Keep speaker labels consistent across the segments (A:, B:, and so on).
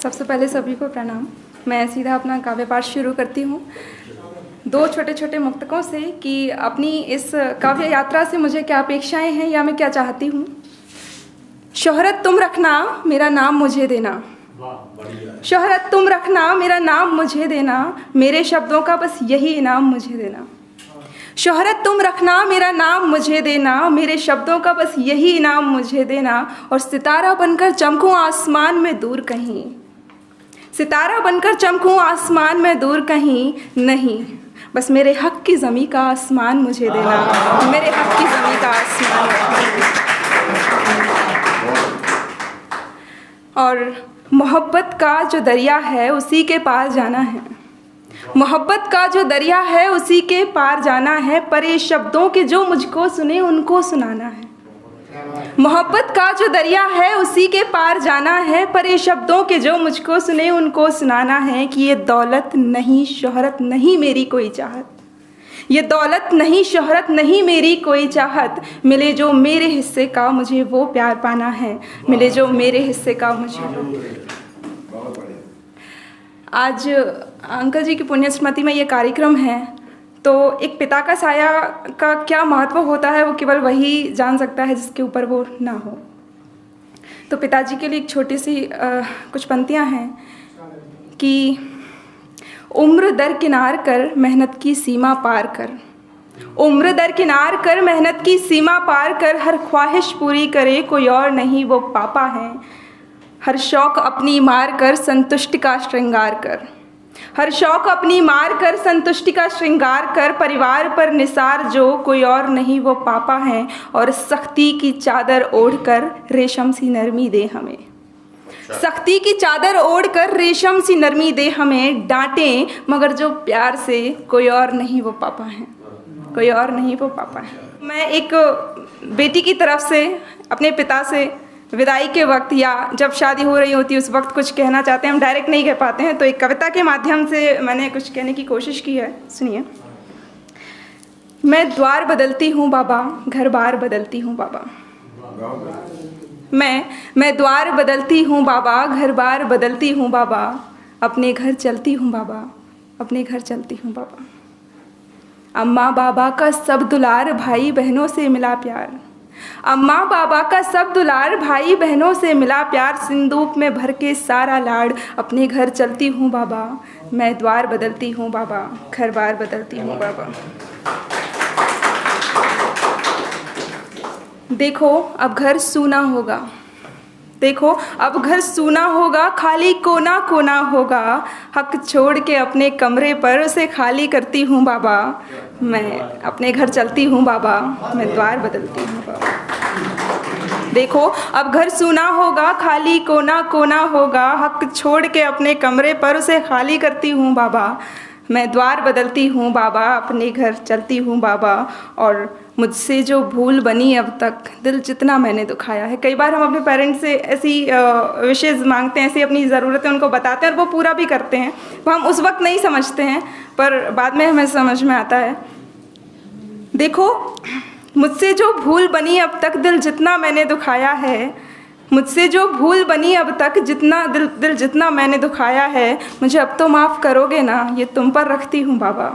A: सबसे पहले सभी को प्रणाम। मैं सीधा अपना काव्य पाठ शुरू करती हूँ दो छोटे छोटे मुक्तकों से कि अपनी इस काव्य यात्रा से मुझे क्या अपेक्षाएं हैं या मैं क्या चाहती हूँ। शोहरत तुम रखना, मेरा नाम मुझे देना। शोहरत तुम रखना, मेरा नाम मुझे देना, मेरे शब्दों का बस यही इनाम मुझे देना। शोहरत तुम रखना, मेरा नाम मुझे देना, मेरे शब्दों का बस यही इनाम मुझे देना। और सितारा बनकर चमकूं आसमान में दूर कहीं, सितारा बनकर चमकूं आसमान में दूर कहीं नहीं, बस मेरे हक की ज़मीं का आसमान मुझे देना, मेरे हक की ज़मीं का आसमान। और मोहब्बत का जो दरिया है उसी के पार जाना है, मोहब्बत का जो दरिया है उसी के पार जाना है, परे शब्दों के जो मुझको सुने उनको सुनाना है। मोहब्बत का जो दरिया है उसी के पार जाना है, परे शब्दों के जो मुझको सुने उनको सुनाना है कि ये दौलत नहीं शोहरत नहीं मेरी कोई चाहत, ये दौलत नहीं शोहरत नहीं मेरी कोई चाहत, मिले जो मेरे हिस्से का मुझे वो प्यार पाना है, मिले जो मेरे हिस्से का मुझे वो। आज अंकल जी की पुण्य स्मृति में ये कार्यक्रम है, तो एक पिता का साया का क्या महत्व होता है वो केवल वही जान सकता है जिसके ऊपर वो ना हो। तो पिताजी के लिए एक छोटी सी कुछ पंक्तियाँ हैं कि उम्र दर किनार कर मेहनत की सीमा पार कर, उम्र दर किनार कर मेहनत की सीमा पार कर, हर ख्वाहिश पूरी करे कोई और नहीं वो पापा है, हर शौक़ अपनी मार कर संतुष्टि का श्रृंगार कर, हर शौक़ अपनी मार कर संतुष्टि का श्रृंगार कर, परिवार पर निसार जो कोई और नहीं वो पापा हैं, और सख्ती की चादर ओढ़कर रेशम सी नरमी दे हमें, सख्ती की चादर ओढ़कर रेशम सी नरमी दे हमें, डांटें मगर जो प्यार से कोई और नहीं वो पापा हैं, कोई और नहीं वो पापा हैं। मैं एक बेटी की तरफ से अपने पिता से विदाई के वक्त या जब शादी हो रही होती है उस वक्त कुछ कहना चाहते हैं, हम डायरेक्ट नहीं कह पाते हैं, तो एक कविता के माध्यम से मैंने कुछ कहने की कोशिश की है, सुनिए। मैं द्वार बदलती हूँ बाबा, घर बार बदलती हूँ बाबा, मैं द्वार बदलती हूँ बाबा, घर बार बदलती हूँ बाबा, अपने घर चलती हूँ बाबा, अपने घर चलती हूँ बाबा। अम्मा बाबा का सब दुलार भाई बहनों से मिला प्यार, अम्मा बाबा का सब दुलार भाई बहनों से मिला प्यार, सिंदूक में भर के सारा लाड़, अपने घर चलती हूँ बाबा, मैं द्वार बदलती हूँ बाबा, घर बार बदलती हूँ बाबा। देखो अब घर सूना होगा, देखो अब घर सूना होगा, खाली कोना कोना होगा, हक छोड़ के अपने कमरे पर उसे खाली करती हूँ बाबा, मैं अपने घर चलती हूँ बाबा, मैं द्वार बदलती हूँ बाबा। देखो अब घर सूना होगा, खाली कोना कोना होगा, हक छोड़ के अपने कमरे पर उसे खाली करती हूँ बाबा, मैं द्वार बदलती हूँ बाबा, अपने घर चलती हूँ बाबा। और मुझसे जो भूल बनी अब तक दिल जितना मैंने दुखाया है। कई बार हम अपने पेरेंट्स से ऐसी विशेज़ मांगते हैं, ऐसी अपनी ज़रूरतें उनको बताते हैं और वो पूरा भी करते हैं, वो हम उस वक्त नहीं समझते हैं पर बाद में हमें समझ में आता है। देखो मुझसे जो भूल बनी अब तक दिल जितना मैंने दुखाया है, मुझसे जो भूल बनी अब तक जितना दिल जितना मैंने दुखाया है, मुझे अब तो माफ़ करोगे ना, ये तुम पर रखती हूँ बाबा,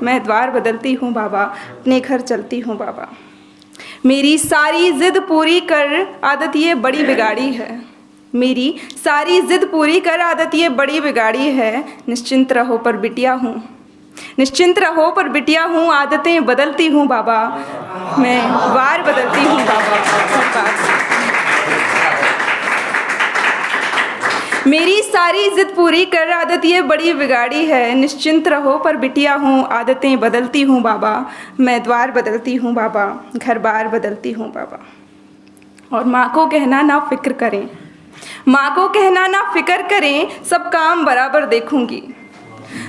A: मैं द्वार बदलती हूँ बाबा, अपने घर चलती हूँ बाबा। मेरी सारी ज़िद पूरी कर आदत ये बड़ी बिगाड़ी है, मेरी सारी ज़िद पूरी कर आदत ये बड़ी बिगाड़ी है, निश्चिंत रहो पर बिटिया हूँ, निश्चिंत रहो पर बिटिया हूँ, आदतें बदलती हूँ बाबा, मैं द्वार बदलती हूँ बाबा। मेरी सारी ज़िद पूरी कर आदत ये बड़ी बिगाड़ी है, निश्चिंत रहो पर बिटिया हूँ, आदतें बदलती हूँ बाबा, मैं द्वार बदलती हूँ बाबा, घर बार बदलती हूँ बाबा। और माँ को कहना ना फिक्र करें, माँ को कहना ना फिक्र करें, सब काम बराबर देखूंगी,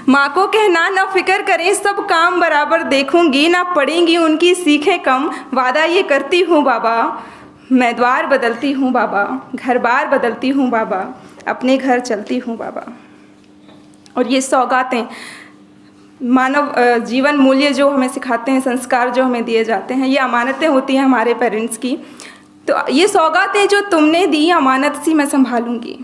A: माँ को कहना ना फिक्र करें, सब काम बराबर देखूंगी, ना पड़ेंगी उनकी सीखें कम, वादा ये करती हूँ बाबा, मैं द्वार बदलती हूँ बाबा, घर बार बदलती हूँ बाबा, अपने घर चलती हूँ बाबा। और ये सौगातें मानव जीवन मूल्य जो हमें सिखाते हैं, संस्कार जो हमें दिए जाते हैं, ये अमानतें होती हैं हमारे पेरेंट्स की। तो ये सौगातें जो तुमने दी अमानत सी मैं संभालूंगी,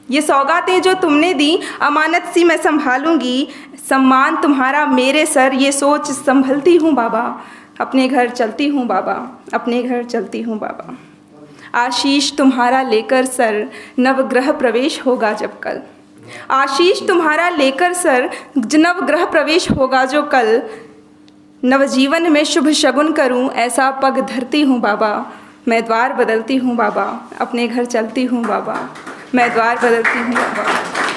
A: ये सौगातें जो तुमने दी अमानत सी मैं संभालूंगी, सम्मान तुम्हारा मेरे सर ये सोच संभलती हूँ बाबा, अपने घर चलती हूँ बाबा, अपने घर चलती हूँ बाबा। आशीष तुम्हारा लेकर सर नवग्रह प्रवेश होगा जब कल, आशीष तुम्हारा लेकर सर नवग्रह प्रवेश होगा जो कल, नवजीवन में शुभ शगुन करूं ऐसा पग धरती हूँ बाबा, मैं द्वार बदलती हूँ बाबा, अपने घर चलती हूँ बाबा, मैं द्वार बदलती हूँ बाबा।